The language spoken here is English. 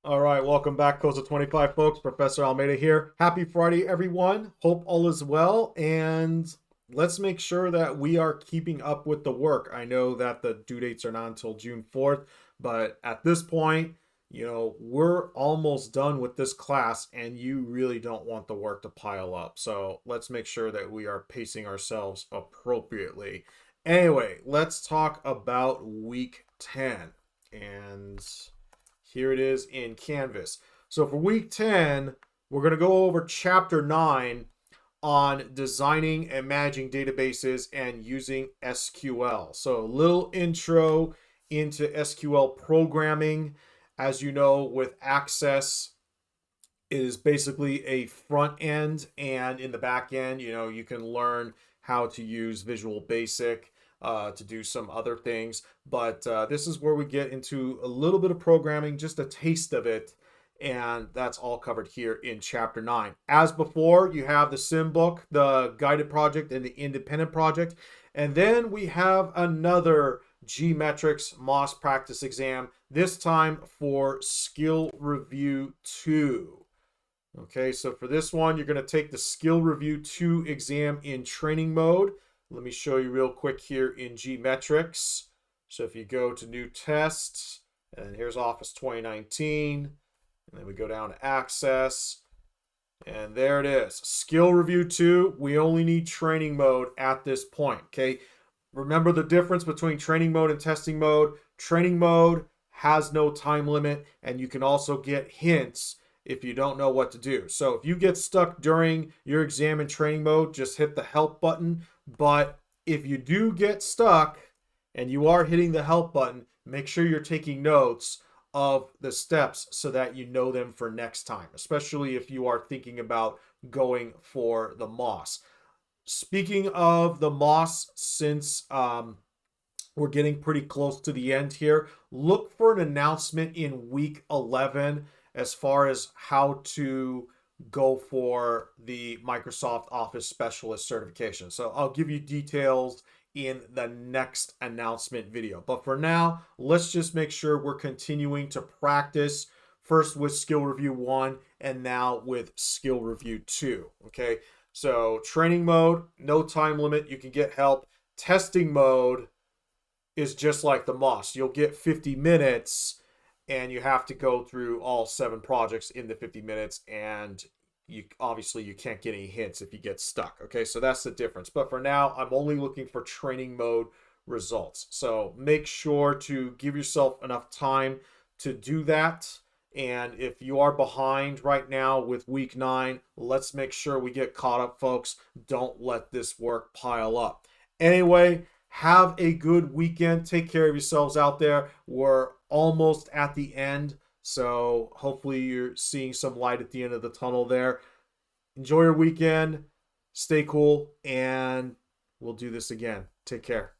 All right, welcome back, COSA 25 folks. Professor Almeida here. Happy Friday, everyone. Hope all is well, and let's make sure that we are keeping up with the work. I know that the due dates are not until June 4th, but at this point, we're almost done with this class, and you really don't want the work to pile up. So let's make sure that we are pacing ourselves appropriately. Anyway, let's talk about week 10. And here it is in Canvas. So for week 10, we're going to go over chapter 9 on designing and managing databases and using SQL. So a little intro into SQL programming. As you know, with Access, it is basically a front end, and in the back end, you can learn how to use Visual Basic to do some other things. But this is where we get into a little bit of programming, just a taste of it. And that's all covered here in chapter 9. As before, you have the sim book, the guided project, and the independent project. And then we have another GMetrix MOS practice exam, this time for Skill Review 2. Okay, so for this one, you're going to take the Skill Review 2 exam in training mode. Let me show you real quick here in GMetrix. So if you go to New Tests, and here's Office 2019, and then we go down to Access, and there it is. Skill Review 2, we only need training mode at this point, okay? Remember the difference between training mode and testing mode. Training mode has no time limit, and you can also get hints if you don't know what to do. So if you get stuck during your exam in training mode, just hit the help button. But if you do get stuck and you are hitting the help button, make sure you're taking notes of the steps so that you know them for next time, especially if you are thinking about going for the MOS. Speaking of the MOS, since we're getting pretty close to the end here, look for an announcement in week 11 as far as how to go for the Microsoft Office Specialist certification. So I'll give you details in the next announcement video. But for now, let's just make sure we're continuing to practice, first with Skill Review 1 and now with Skill Review 2. Okay, so training mode, no time limit, you can get help. Testing mode is just like the MOS. You'll get 50 minutes and you have to go through all 7 projects in the 50 minutes, and you can't get any hints if you get stuck. Okay, so that's the difference. But for now, I'm only looking for training mode results. So make sure to give yourself enough time to do that. And if you are behind right now with week 9, let's make sure we get caught up, folks. Don't let this work pile up. Anyway, have a good weekend. Take care of yourselves out there. We're almost at the end, so hopefully you're seeing some light at the end of the tunnel there. Enjoy your weekend. Stay cool, and we'll do this again. Take care.